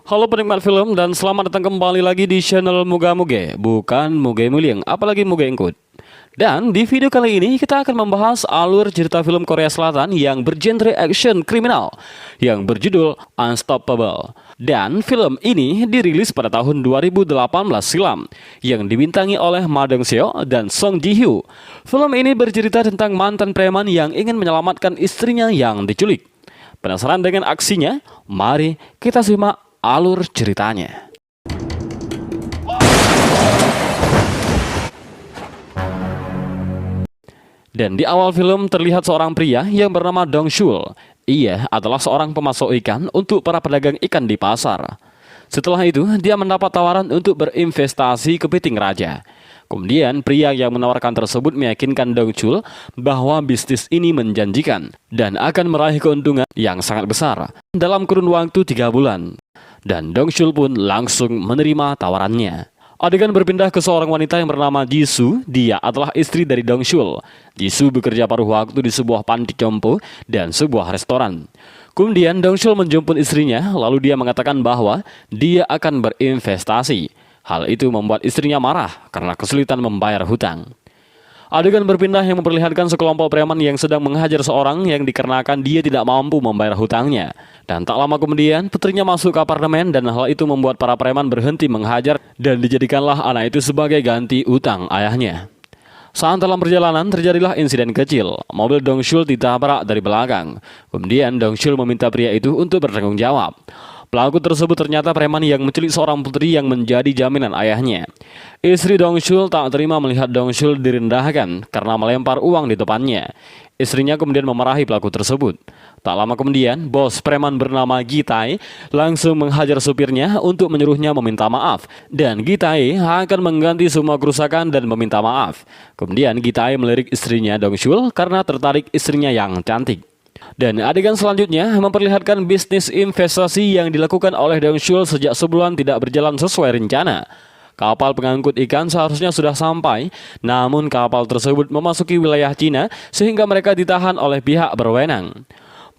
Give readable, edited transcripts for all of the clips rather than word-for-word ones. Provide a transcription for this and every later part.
Halo penikmat film dan selamat datang kembali lagi di channel Muga Muge, bukan Muge Mulyeng, apalagi Muge Engkut. Dan di video kali ini kita akan membahas alur cerita film Korea Selatan yang bergenre action kriminal yang berjudul Unstoppable. Dan film ini dirilis pada tahun 2018 silam yang dibintangi oleh Ma Dong-seo dan Song Ji-hyo. Film ini bercerita tentang mantan preman yang ingin menyelamatkan istrinya yang diculik. Penasaran dengan aksinya? Mari kita simak alur ceritanya. Dan di awal film terlihat seorang pria yang bernama Dong Shul. Ia adalah seorang pemasok ikan untuk para pedagang ikan di pasar. Setelah itu, dia mendapat tawaran untuk berinvestasi ke kepiting raja. Kemudian, pria yang menawarkan tersebut meyakinkan Dong Shul bahwa bisnis ini menjanjikan dan akan meraih keuntungan yang sangat besar dalam kurun waktu 3 bulan. Dan Dong Shul pun langsung menerima tawarannya. Adegan berpindah ke seorang wanita yang bernama Jisoo. Dia adalah istri dari Dong Shul. Jisoo bekerja paruh waktu di sebuah panti jompo dan sebuah restoran. Kemudian Dong Shul menjemput istrinya, lalu dia mengatakan bahwa dia akan berinvestasi. Hal itu membuat istrinya marah karena kesulitan membayar hutang. Adegan berpindah yang memperlihatkan sekelompok preman yang sedang menghajar seorang yang dikarenakan dia tidak mampu membayar hutangnya. Dan tak lama kemudian, putrinya masuk ke apartemen dan hal itu membuat para preman berhenti menghajar dan dijadikanlah anak itu sebagai ganti utang ayahnya. Saat dalam perjalanan terjadilah insiden kecil. Mobil Dong Shul ditabrak dari belakang. Kemudian Dong Shul meminta pria itu untuk bertanggung jawab. Pelaku tersebut ternyata preman yang menculik seorang putri yang menjadi jaminan ayahnya. Istri Dong Shul tak terima melihat Dong Shul direndahkan karena melempar uang di depannya. Istrinya kemudian memarahi pelaku tersebut. Tak lama kemudian, bos preman bernama Gi-tae langsung menghajar supirnya untuk menyuruhnya meminta maaf. Dan Gi-tae akan mengganti semua kerusakan dan meminta maaf. Kemudian Gi-tae melirik istrinya Dong Shul karena tertarik istrinya yang cantik. Dan adegan selanjutnya memperlihatkan bisnis investasi yang dilakukan oleh Dong Shul sejak sebulan tidak berjalan sesuai rencana. Kapal pengangkut ikan seharusnya sudah sampai, namun kapal tersebut memasuki wilayah Cina sehingga mereka ditahan oleh pihak berwenang.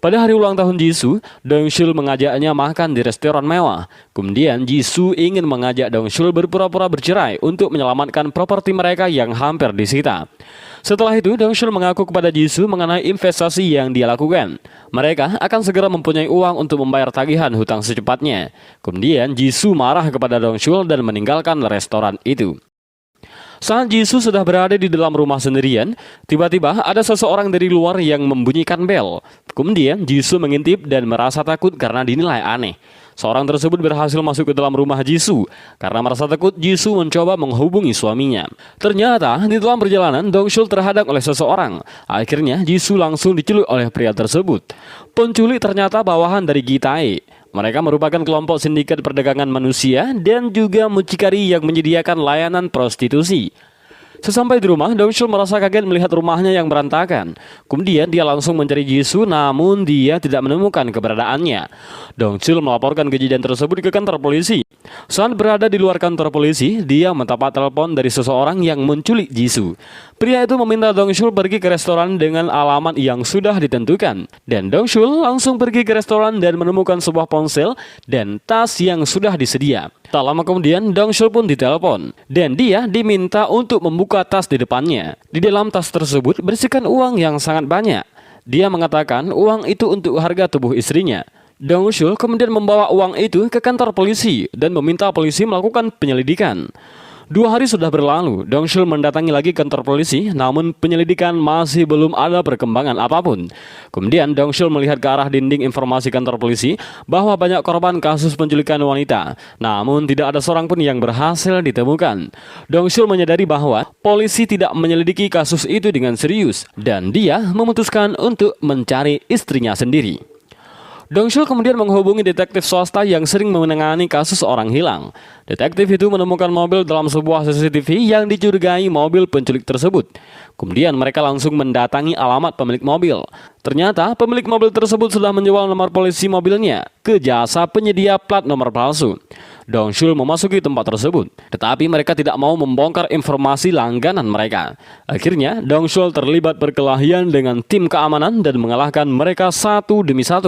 Pada hari ulang tahun Jisoo, Dong Shul mengajaknya makan di restoran mewah. Kemudian Jisoo ingin mengajak Dong Shul berpura-pura bercerai untuk menyelamatkan properti mereka yang hampir disita. Setelah itu, Dong Shul mengaku kepada Jisoo mengenai investasi yang dia lakukan. Mereka akan segera mempunyai uang untuk membayar tagihan hutang secepatnya. Kemudian Jisoo marah kepada Dong Shul dan meninggalkan restoran itu. Saat Jisoo sudah berada di dalam rumah sendirian, tiba-tiba ada seseorang dari luar yang membunyikan bel. Kemudian Jisoo mengintip dan merasa takut karena dinilai aneh. Seorang tersebut berhasil masuk ke dalam rumah Jisoo. Karena merasa takut, Jisoo mencoba menghubungi suaminya. Ternyata di dalam perjalanan Dong Shul terhadang oleh seseorang. Akhirnya Jisoo langsung diculik oleh pria tersebut. Penculik ternyata bawahan dari Gi-tae. Mereka merupakan kelompok sindikat perdagangan manusia dan juga mucikari yang menyediakan layanan prostitusi. Sesampai di rumah, Dong Shul merasa kaget melihat rumahnya yang berantakan. Kemudian dia langsung mencari Jisoo, namun dia tidak menemukan keberadaannya. Dong Shul melaporkan kejadian tersebut ke kantor polisi. Saat berada di luar kantor polisi, dia mendapat telepon dari seseorang yang menculik Jisoo. Pria itu meminta Dong Shul pergi ke restoran dengan alamat yang sudah ditentukan. Dan Dong Shul langsung pergi ke restoran dan menemukan sebuah ponsel dan tas yang sudah disedia. Tak lama kemudian, Dong Shul pun ditelepon. Dan dia diminta untuk membuka tas di depannya. Di dalam tas tersebut berisikan uang yang sangat banyak. Dia mengatakan uang itu untuk harga tubuh istrinya. Dong Shul kemudian membawa uang itu ke kantor polisi dan meminta polisi melakukan penyelidikan. 2 hari sudah berlalu, Dong Shul mendatangi lagi kantor polisi, namun penyelidikan masih belum ada perkembangan apapun. Kemudian Dong Shul melihat ke arah dinding informasi kantor polisi bahwa banyak korban kasus penculikan wanita, namun tidak ada seorang pun yang berhasil ditemukan. Dong Shul menyadari bahwa polisi tidak menyelidiki kasus itu dengan serius, dan dia memutuskan untuk mencari istrinya sendiri. Dong Shul kemudian menghubungi detektif swasta yang sering menangani kasus orang hilang. Detektif itu menemukan mobil dalam sebuah CCTV yang dicurigai mobil penculik tersebut. Kemudian mereka langsung mendatangi alamat pemilik mobil. Ternyata pemilik mobil tersebut sudah menjual nomor polisi mobilnya ke jasa penyedia plat nomor palsu. Dong Shul memasuki tempat tersebut, tetapi mereka tidak mau membongkar informasi langganan mereka. Akhirnya Dong Shul terlibat perkelahian dengan tim keamanan dan mengalahkan mereka satu demi satu.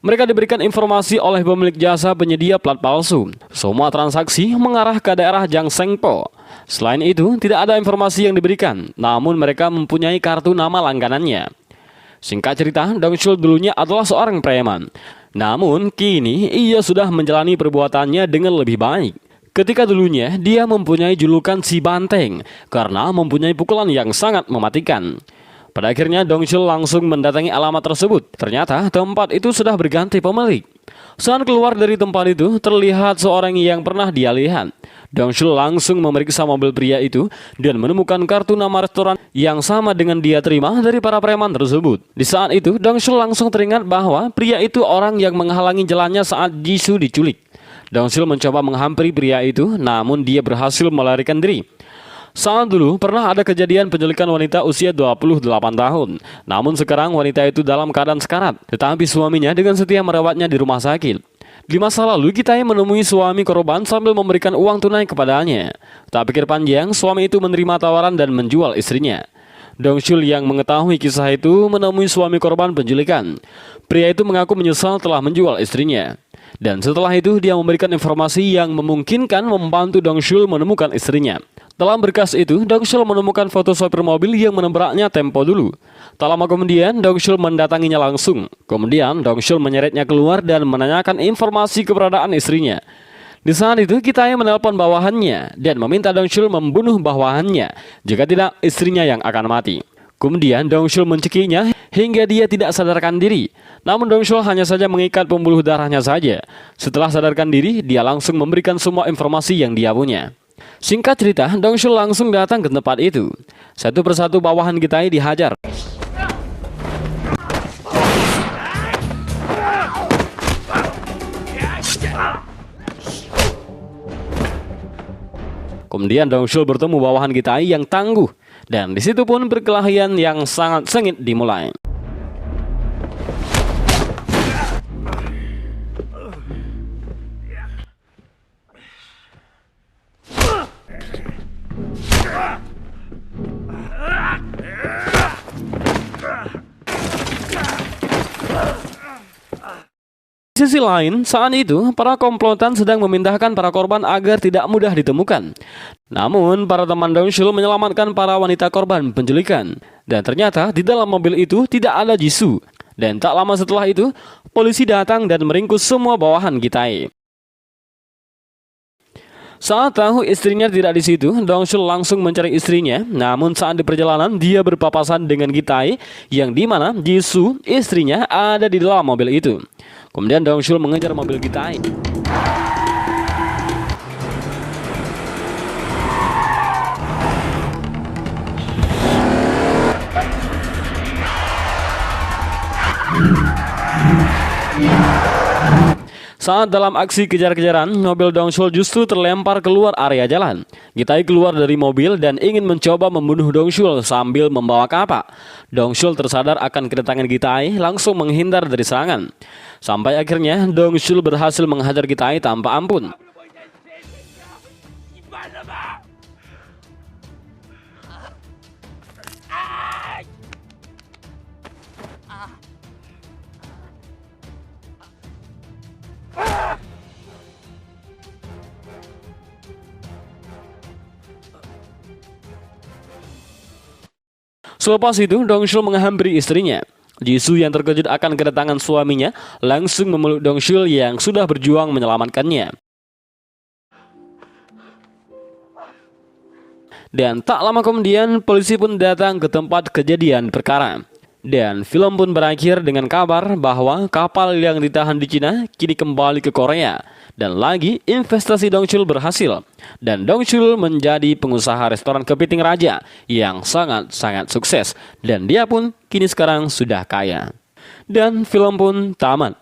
Mereka diberikan informasi oleh pemilik jasa penyedia plat palsu. Semua transaksi mengarah ke daerah Jiangshengpo. Selain itu, tidak ada informasi yang diberikan, namun mereka mempunyai kartu nama langganannya. Singkat cerita, Dongsul dulunya adalah seorang preman. Namun, kini ia sudah menjalani perbuatannya dengan lebih baik. Ketika dulunya, dia mempunyai julukan si Banteng karena mempunyai pukulan yang sangat mematikan. Pada akhirnya Dongsul langsung mendatangi alamat tersebut. Ternyata tempat itu sudah berganti pemilik. Saat keluar dari tempat itu, terlihat seorang yang pernah dia lihat. Dongsul langsung memeriksa mobil pria itu dan menemukan kartu nama restoran yang sama dengan dia terima dari para preman tersebut. Di saat itu, Dongsul langsung teringat bahwa pria itu orang yang menghalangi jalannya saat Jisoo diculik. Dongsul mencoba menghampiri pria itu, namun dia berhasil melarikan diri. Saat dulu pernah ada kejadian penculikan wanita usia 28 tahun. Namun sekarang wanita itu dalam keadaan sekarat, tetapi suaminya dengan setia merawatnya di rumah sakit. Di masa lalu kita menemui suami korban sambil memberikan uang tunai kepadanya. Tak pikir panjang, suami itu menerima tawaran dan menjual istrinya. Dongsul yang mengetahui kisah itu menemui suami korban penculikan. Pria itu mengaku menyesal telah menjual istrinya. Dan setelah itu dia memberikan informasi yang memungkinkan membantu Dongsul menemukan istrinya. Dalam berkas itu, Dongsul menemukan foto sopir mobil yang menabraknya tempo dulu. Tak lama kemudian, Dongsul mendatanginya langsung. Kemudian, Dongsul menyeretnya keluar dan menanyakan informasi keberadaan istrinya. Di saat itu, Kitaya menelpon bawahannya dan meminta Dongsul membunuh bawahannya. Jika tidak, istrinya yang akan mati. Kemudian, Dongsul mencekinya hingga dia tidak sadarkan diri. Namun Dongsul hanya saja mengikat pembuluh darahnya saja. Setelah sadarkan diri, dia langsung memberikan semua informasi yang dia punya. Singkat cerita, Dongsul langsung datang ke tempat itu. Satu persatu bawahan Kitaya dihajar. Kemudian Dongsul bertemu bawahan Kitaya yang tangguh. Dan di situ pun perkelahian yang sangat sengit dimulai. Di sisi lain, saat itu, para komplotan sedang memindahkan para korban agar tidak mudah ditemukan. Namun, para teman Dongsul menyelamatkan para wanita korban penculikan. Dan ternyata, di dalam mobil itu tidak ada Jisoo. Dan tak lama setelah itu, polisi datang dan meringkus semua bawahan Kitaya. Saat tahu istrinya tidak di situ, Dongsul langsung mencari istrinya. Namun saat di perjalanan, dia berpapasan dengan Kitaya, yang dimana Jisoo, istrinya, ada di dalam mobil itu. Kemudian Dongsul mengejar mobil Kitaya. Saat dalam aksi kejar-kejaran, mobil Dongsul justru terlempar keluar area jalan. Kitaya keluar dari mobil dan ingin mencoba membunuh Dongsul sambil membawa kapak. Dongsul tersadar akan kedatangan Kitaya, langsung menghindar dari serangan. Sampai akhirnya Dongsul berhasil menghajar Kitaya tanpa ampun. Selepas itu, Dongsul menghampiri istrinya. Jisoo yang terkejut akan kedatangan suaminya langsung memeluk Dongsul yang sudah berjuang menyelamatkannya. Dan tak lama kemudian, polisi pun datang ke tempat kejadian perkara. Dan film pun berakhir dengan kabar bahwa kapal yang ditahan di Cina kini kembali ke Korea. Dan lagi investasi Dongsul berhasil. Dan Dongsul menjadi pengusaha restoran kepiting raja yang sangat-sangat sukses. Dan dia pun kini sekarang sudah kaya. Dan film pun tamat.